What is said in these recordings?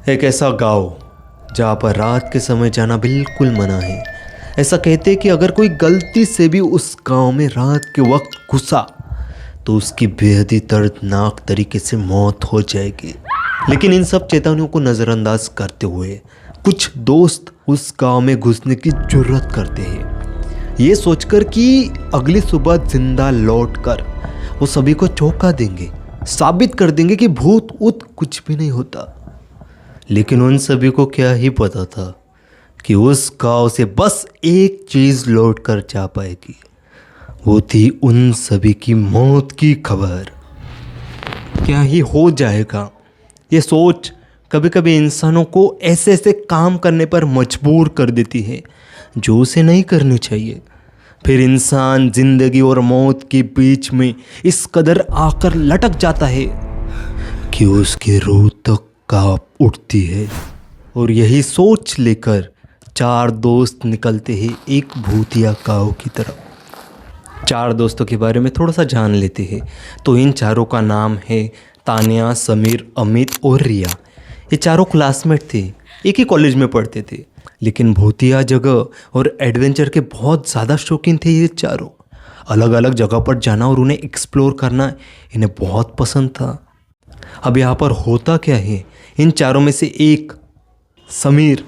एक ऐसा गांव जहाँ पर रात के समय जाना बिल्कुल मना है। ऐसा कहते हैं कि अगर कोई गलती से भी उस गांव में रात के वक्त घुसा तो उसकी बेहद ही दर्दनाक तरीके से मौत हो जाएगी। लेकिन इन सब चेतावनियों को नज़रअंदाज करते हुए कुछ दोस्त उस गांव में घुसने की जुर्रत करते हैं, ये सोचकर कि अगली सुबह जिंदा लौटकर वो सभी को चौंका देंगे, साबित कर देंगे कि भूत ऊत कुछ भी नहीं होता। लेकिन उन सभी को क्या ही पता था कि उस गांव से बस एक चीज लौट कर जा पाएगी, वो थी उन सभी की मौत की खबर। क्या ही हो जाएगा, ये सोच कभी कभी इंसानों को ऐसे ऐसे काम करने पर मजबूर कर देती है जो उसे नहीं करनी चाहिए। फिर इंसान जिंदगी और मौत के बीच में इस कदर आकर लटक जाता है कि उसकी रूह तक कांप उठती है। और यही सोच लेकर चार दोस्त निकलते हैं एक भूतिया गांव की तरफ। चार दोस्तों के बारे में थोड़ा सा जान लेते हैं। तो इन चारों का नाम है तानिया, समीर, अमित और रिया। ये चारों क्लासमेट थे, एक ही कॉलेज में पढ़ते थे, लेकिन भूतिया जगह और एडवेंचर के बहुत ज़्यादा शौकीन थे। ये चारों अलग अलग जगह पर जाना और उन्हें एक्सप्लोर करना इन्हें बहुत पसंद था। अब यहाँ पर होता क्या है, इन चारों में से एक समीर,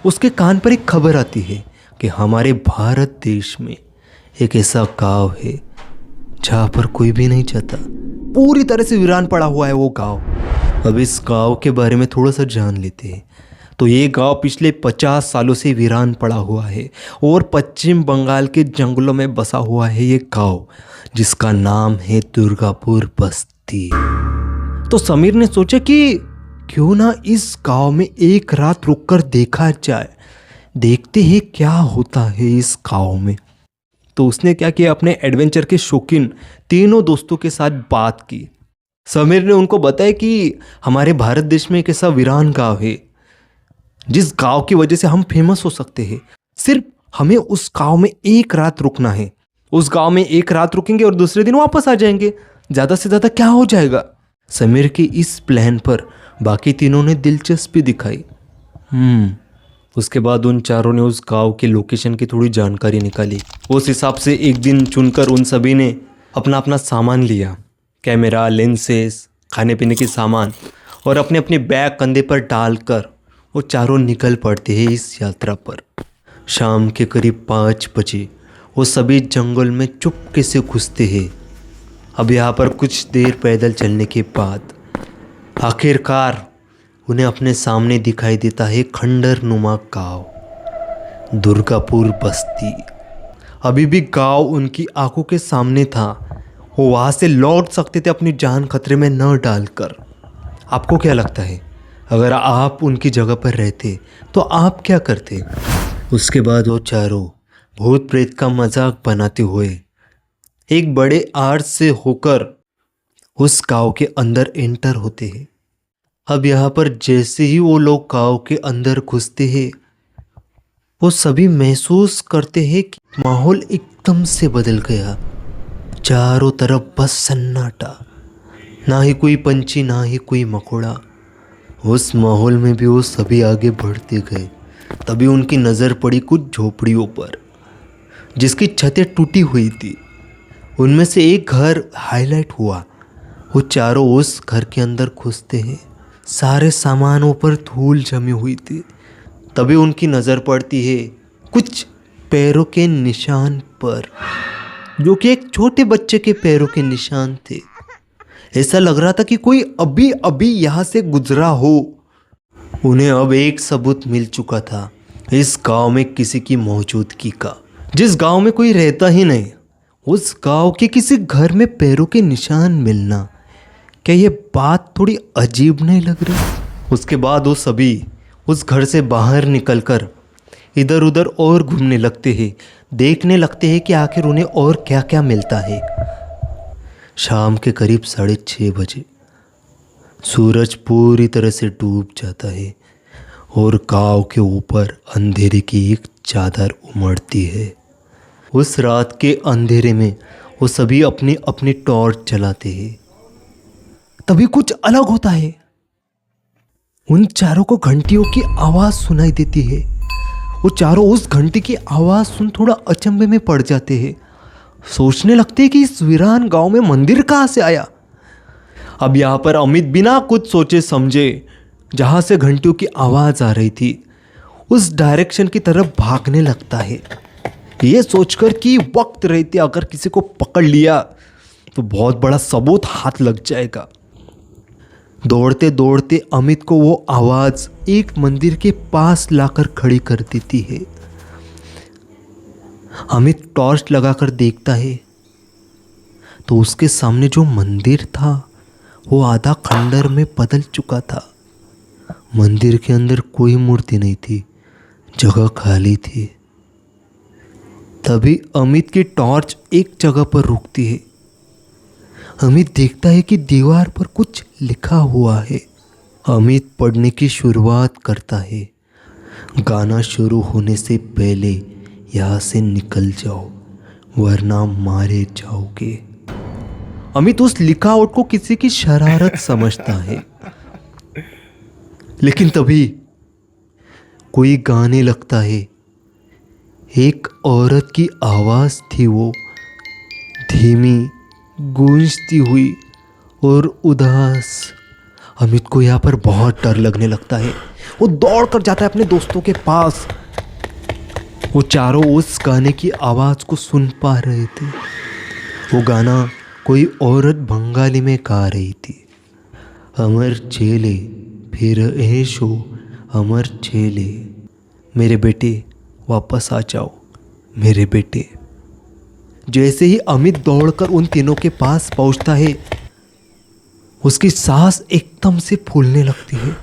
उसके कान पर एक खबर आती है कि हमारे भारत देश में एक ऐसा गांव है जहाँ पर कोई भी नहीं जाता, पूरी तरह से वीरान पड़ा हुआ है वो गांव। अब इस गांव के बारे में थोड़ा सा जान लेते हैं। तो ये गांव पिछले 50 सालों से वीरान पड़ा हुआ है और पश्चिम बंगाल के जंगलों में बसा हुआ है ये गांव, जिसका नाम है दुर्गापुर बस्ती। तो समीर ने सोचा कि क्यों ना इस गांव में एक रात रुककर देखा जाए, देखते हैं क्या होता है इस गांव में। तो उसने क्या किया, अपने एडवेंचर के शौकीन तीनों दोस्तों के साथ बात की। समीर ने उनको बताया कि हमारे भारत देश में एक ऐसा वीरान गांव है जिस गांव की वजह से हम फेमस हो सकते हैं। सिर्फ हमें उस गांव में एक रात रुकना है। उस गांव में एक रात रुकेंगे और दूसरे दिन वापस आ जाएंगे, ज़्यादा से ज़्यादा क्या हो जाएगा। समीर के इस प्लान पर बाकी तीनों ने दिलचस्पी दिखाई। उसके बाद उन चारों ने उस गांव के लोकेशन की थोड़ी जानकारी निकाली। उस हिसाब से एक दिन चुनकर उन सभी ने अपना अपना सामान लिया, कैमरा, लेंसेज, खाने पीने के सामान, और अपने अपने बैग कंधे पर डालकर वो चारों निकल पड़ते हैं इस यात्रा पर। शाम के करीब 5 बजे वो सभी जंगल में चुपके से घुसते हैं। अब यहाँ पर कुछ देर पैदल चलने के बाद आखिरकार उन्हें अपने सामने दिखाई देता है खंडर नुमा गाँव, दुर्गापुर बस्ती। अभी भी गांव उनकी आंखों के सामने था। वो वहाँ से लौट सकते थे अपनी जान खतरे में न डालकर। आपको क्या लगता है, अगर आप उनकी जगह पर रहते तो आप क्या करते? उसके बाद वो चारों भूत प्रेत का मजाक बनाते हुए एक बड़े आर्च से होकर उस गांव के अंदर एंटर होते हैं। अब यहाँ पर जैसे ही वो लोग गांव के अंदर घुसते हैं, वो सभी महसूस करते हैं कि माहौल एकदम से बदल गया। चारों तरफ बस सन्नाटा, ना ही कोई पंछी, ना ही कोई मकोड़ा। उस माहौल में भी वो सभी आगे बढ़ते गए। तभी उनकी नज़र पड़ी कुछ झोपड़ियों पर जिसकी छतें टूटी हुई थी। उनमें से एक घर हाईलाइट हुआ। वो चारों उस घर के अंदर घुसते हैं। सारे सामानों पर धूल जमी हुई थी। तभी उनकी नज़र पड़ती है कुछ पैरों के निशान पर, जो कि एक छोटे बच्चे के पैरों के निशान थे। ऐसा लग रहा था कि कोई अभी अभी यहाँ से गुजरा हो। उन्हें अब एक सबूत मिल चुका था इस गांव में किसी की मौजूदगी का। जिस गांव में कोई रहता ही नहीं, उस गांव के किसी घर में पैरों के निशान मिलना, क्या ये बात थोड़ी अजीब नहीं लग रही? उसके बाद वो सभी उस घर से बाहर निकलकर इधर उधर और घूमने लगते हैं, देखने लगते हैं कि आखिर उन्हें और क्या क्या मिलता है। शाम के करीब 6:30 बजे सूरज पूरी तरह से डूब जाता है और गांव के ऊपर अंधेरे की एक चादर उमड़ती है। उस रात के अंधेरे में वो सभी अपनी अपनी टॉर्च जलाते हैं। तभी कुछ अलग होता है। उन चारों को घंटियों की आवाज सुनाई देती है। वो चारों उस घंटी की आवाज सुन थोड़ा अचंभे में पड़ जाते हैं। सोचने लगते हैं कि इस वीरान गांव में मंदिर कहाँ से आया। अब यहाँ पर अमित बिना कुछ सोचे समझे जहाँ से घंटियों की आवाज आ रही थी उस डायरेक्शन की तरफ भागने लगता है, ये सोचकर कि वक्त रहते अगर किसी को पकड़ लिया तो बहुत बड़ा सबूत हाथ लग जाएगा। दौड़ते दौड़ते अमित को वो आवाज एक मंदिर के पास लाकर खड़ी कर देती है। अमित टॉर्च लगाकर देखता है तो उसके सामने जो मंदिर था वो आधा खंडर में बदल चुका था। मंदिर के अंदर कोई मूर्ति नहीं थी, जगह खाली थी। तभी अमित की टॉर्च एक जगह पर रुकती है। अमित देखता है कि दीवार पर कुछ लिखा हुआ है। अमित पढ़ने की शुरुआत करता है। गाना शुरू होने से पहले यहाँ से निकल जाओ वरना मारे जाओगे। अमित उस लिखावट को किसी की शरारत समझता है, लेकिन तभी कोई गाने लगता है। एक औरत की आवाज थी वो, धीमी, गूंजती हुई और उदास। अमित को यहाँ पर बहुत डर लगने लगता है। वो दौड़ कर जाता है अपने दोस्तों के पास। वो चारों उस गाने की आवाज को सुन पा रहे थे। वो गाना कोई औरत बंगाली में गा रही थी। अमर चेले फिर ऐशो अमर चेले, मेरे बेटे वापस आ जाओ मेरे बेटे। जैसे ही अमित दौड़कर उन तीनों के पास पहुंचता है उसकी सांस एकदम से फूलने लगती है।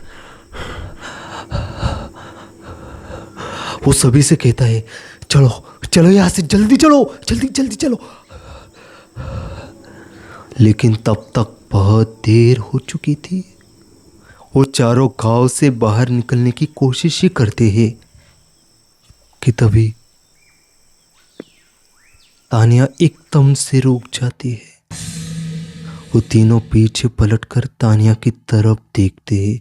वो सभी से कहता है, चलो चलो यहाँ से जल्दी चलो, जल्दी जल्दी चलो। लेकिन तब तक बहुत देर हो चुकी थी। वो चारों गांव से बाहर निकलने की कोशिश ही करते हैं कि तभी तानिया एकदम से रुक जाती है। वो तीनों पीछे पलटकर तानिया की तरफ देखते हैं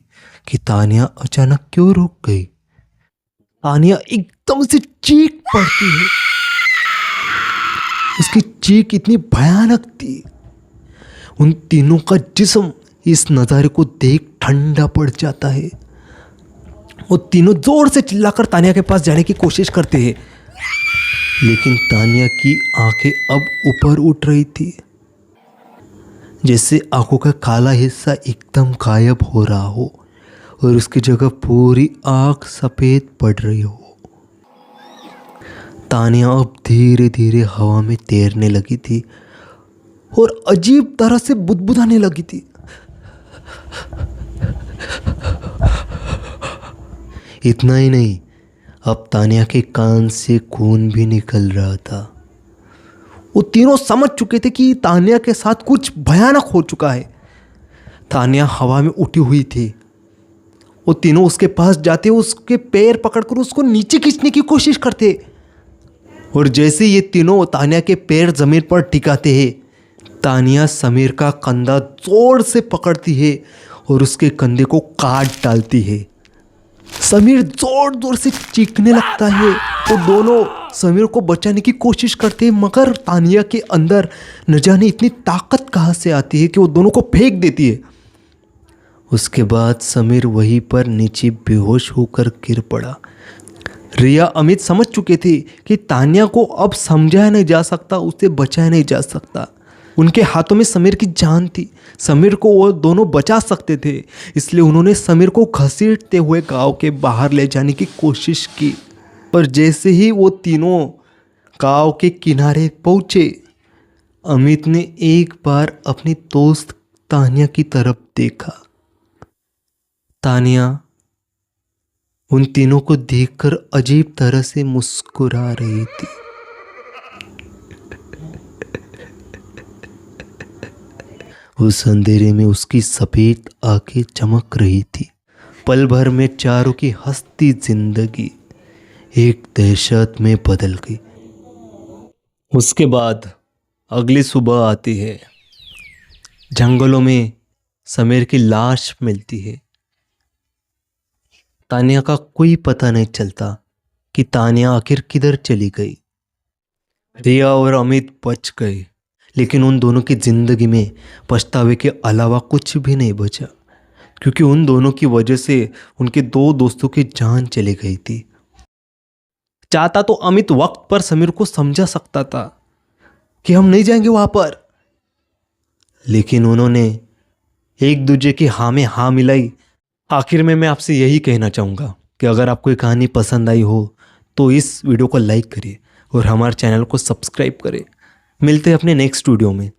कि तानिया अचानक क्यों रुक गई। तानिया एकदम से चीख पड़ती है। उसकी चीख इतनी भयानक थी, उन तीनों का जिस्म इस नज़ारे को देख ठंडा पड़ जाता है। वो तीनों जोर से चिल्लाकर तानिया के पास जाने की कोशिश करते हैं, लेकिन तानिया की आंखें अब ऊपर उठ रही थी, जैसे आंखों का काला हिस्सा एकदम गायब हो रहा हो और उसकी जगह पूरी आंख सफ़ेद पड़ रही हो। तानिया अब धीरे धीरे हवा में तैरने लगी थी और अजीब तरह से बुदबुदाने लगी थी। इतना ही नहीं, अब तानिया के कान से खून भी निकल रहा था। वो तीनों समझ चुके थे कि तानिया के साथ कुछ भयानक हो चुका है। तानिया हवा में उठी हुई थी। वो तीनों उसके पास जाते, उसके पैर पकड़कर उसको नीचे खींचने की कोशिश करते, और जैसे ये तीनों तानिया के पैर जमीन पर टिकाते हैं, तानिया समीर का कंधा जोर से पकड़ती है और उसके कंधे को काट डालती है। समीर जोर जोर से चीखने लगता है। वो दोनों समीर को बचाने की कोशिश करते हैं, मगर तानिया के अंदर न जाने इतनी ताकत कहाँ से आती है कि वो दोनों को फेंक देती है। उसके बाद समीर वहीं पर नीचे बेहोश होकर गिर पड़ा। रिया अमित समझ चुके थे कि तानिया को अब समझाया नहीं जा सकता, उसे बचाया नहीं जा सकता। उनके हाथों में समीर की जान थी, समीर को वो दोनों बचा सकते थे, इसलिए उन्होंने समीर को घसीटते हुए गांव के बाहर ले जाने की कोशिश की। पर जैसे ही वो तीनों गांव के किनारे पहुँचे, अमित ने एक बार अपनी दोस्त तानिया की तरफ देखा। तानिया उन तीनों को देखकर अजीब तरह से मुस्कुरा रही थी। उस अंधेरे में उसकी सफेद आंखें चमक रही थी। पल भर में चारों की हंसती जिंदगी एक दहशत में बदल गई। उसके बाद अगली सुबह आती है। जंगलों में समीर की लाश मिलती है। तानिया का कोई पता नहीं चलता कि तानिया आखिर किधर चली गई। रिया और अमित बच गए, लेकिन उन दोनों की जिंदगी में पछतावे के अलावा कुछ भी नहीं बचा, क्योंकि उन दोनों की वजह से उनके दो दोस्तों की जान चली गई थी। चाहता तो अमित वक्त पर समीर को समझा सकता था कि हम नहीं जाएंगे वहां पर, लेकिन उन्होंने एक दूसरे की हाँ में हाँ मिलाई। आखिर में मैं आपसे यही कहना चाहूँगा कि अगर आपको ये कहानी पसंद आई हो तो इस वीडियो को लाइक करिए और हमारे चैनल को सब्सक्राइब करें। मिलते हैं अपने नेक्स्ट वीडियो में।